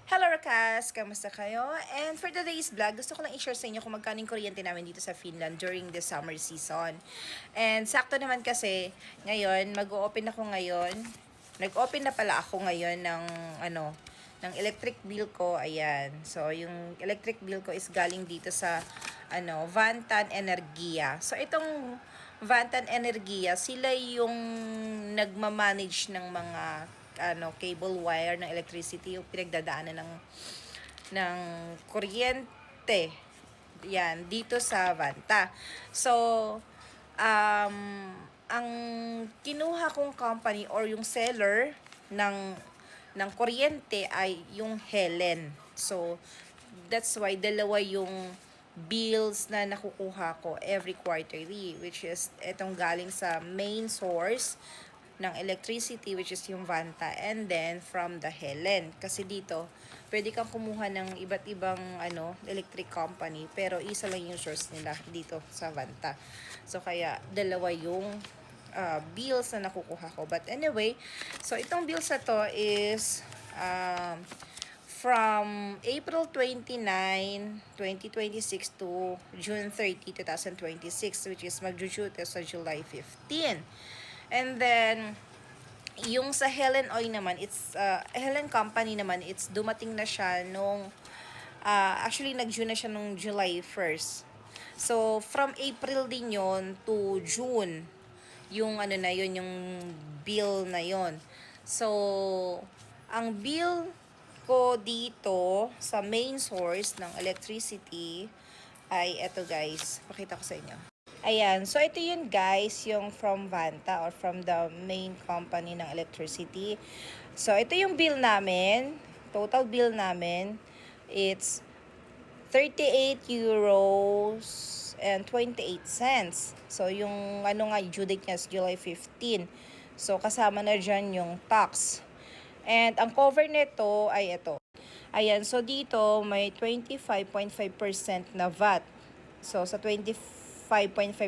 Hello Rakas! Kamusta kayo? And for today's vlog, gusto ko lang i-share sa inyo kung magkano yung kuryente namin dito sa Finland during the summer season. And sakto naman kasi, ngayon, mag-o-open ako ngayon. Nag-open na pala ako ngayon ng electric bill ko. Ayan. So, yung electric bill ko is galing dito sa, Vantan Energia. So, itong Vantan Energia, sila yung nagmamanage ng mga cable wire ng electricity, yung pinagdadaanan ng kuryente. Yan, dito sa Vanta. So, um, ang kinuha kong company or yung seller ng kuryente ay yung Helen. So, that's why dalawa yung bills na nakukuha ko every quarterly, which is etong galing sa main source ng electricity, which is yung Vanta, and then from the Helen. Kasi dito, pwede kang kumuha ng iba't ibang electric company, pero isa lang yung source nila dito sa Vanta. So kaya dalawa yung bills na nakukuha ko. But anyway, so itong bills na to is from April 29, 2026 to June 30, 2026, which is mag-due sa July 15. And then, yung sa Helen Oil naman, it's Helen Company naman, it's dumating na siya nung actually nag-June na siya nung July 1st. So from April din yon to June, yung na yun, yung bill na yon. So ang bill ko dito sa main source ng electricity ay eto guys, pakita ko sa inyo. Ayan, so ito yun guys, yung from Vanta or from the main company ng electricity. So ito yung bill namin, total bill namin, it's 38 euros and 28 cents. So yung due date niya is July 15. So kasama na dyan yung tax. And ang cover nito ay ito. Ayan, so dito may 25.5% na VAT. So sa 25.5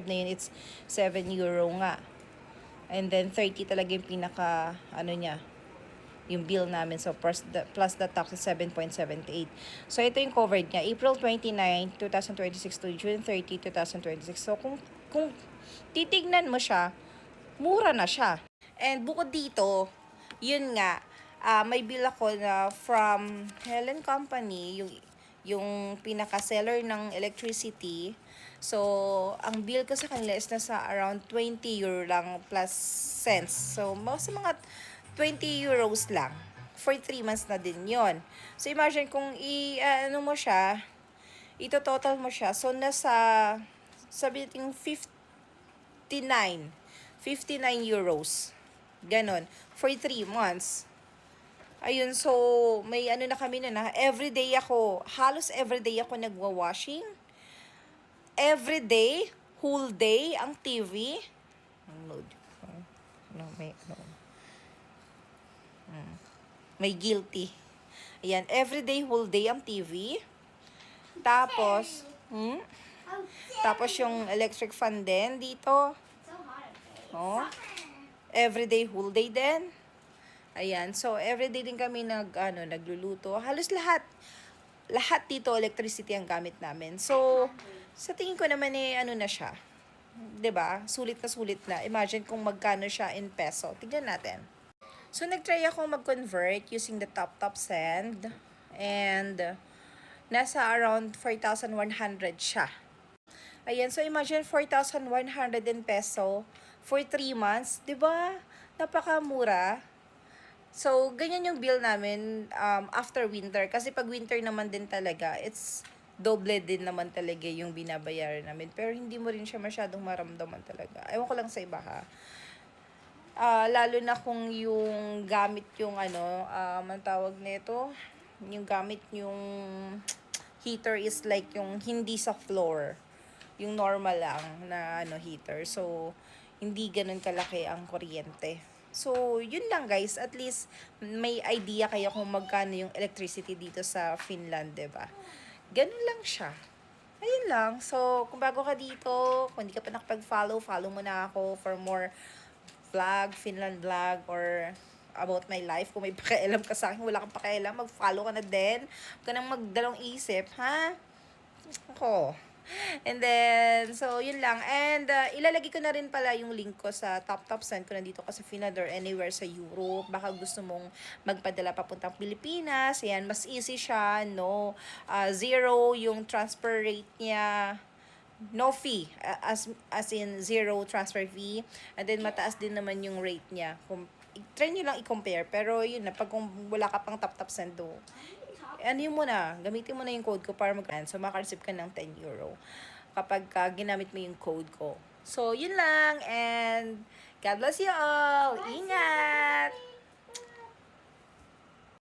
na yun, it's 7 euro nga. And then 30 talaga yung pinaka niya, yung bill namin. So plus the tax is 7.78. So ito yung covered niya, April 29, 2026 to June 30, 2026. So kung titignan mo siya, mura na siya. And bukod dito, yun nga, may bill ako na from Helen Company, yung pinaka-seller ng electricity. So, ang bill ko sa kanila is nasa around 20 euro lang plus cents. So, sa mga 20 euros lang. For 3 months na din yon. So, imagine kung mo siya, ito-total mo siya. So, nasa, sabi natin 59 euros. Ganon. For 3 months. Ayun, so, may na kami na everyday ako, halos everyday ako nagwa-washing. Everyday, whole day, ang TV. Load. May guilty. Ayan, everyday, whole day ang TV. Tapos, tapos yung electric fan din dito. Oh. Everyday, whole day din. Ayan, so everyday din kami nagluluto. Halos lahat dito electricity ang gamit namin. So, sa tingin ko naman na siya. 'Di ba? Sulit na. Imagine kung magkano siya in peso. Tignan natin. So, nagtry ako mag-convert using the top send and nasa around 4,100 siya. Ayan, so imagine 4,100 in peso for 3 months, 'di ba? Napakamura. So, ganyan yung bill namin after winter. Kasi pag winter naman din talaga, it's doble din naman talaga yung binabayaran namin. Pero hindi mo rin siya masyadong maramdaman talaga. Ewan ko lang sa iba ha. Lalo na kung yung gamit yung ang tawag nito, yung gamit yung heater is like yung hindi sa floor. Yung normal lang na heater. So, hindi ganun kalaki ang kuryente. So, yun lang guys. At least, may idea kayo kung magkano yung electricity dito sa Finland, diba? Ganun lang siya. Ayun lang. So, kung bago ka dito, kung hindi ka pa nakapag-follow, follow mo na ako for more vlog, Finland vlog, or about my life. Kung may pakialam ka sa akin, wala kang pakialam, mag-follow ka na din. Huwag ka nang magdalawang isip, ha? Ako. And then, so, yun lang. And, ilalagay ko na rin pala yung link ko sa top send ko nandito ka sa Finland or anywhere sa Europe. Baka gusto mong magpadala papuntang Pilipinas. Ayan, mas easy siya, no? Zero yung transfer rate niya. No fee. As in, zero transfer fee. And then, mataas din naman yung rate niya. Try nyo lang i-compare. Pero, yun na, pag kung wala ka pang top send do, ano yun muna, gamitin mo na yung code ko para so makareceive ka ng 10 euro kapag ginamit mo yung code ko. So, yun lang, and God bless you all! Ingat!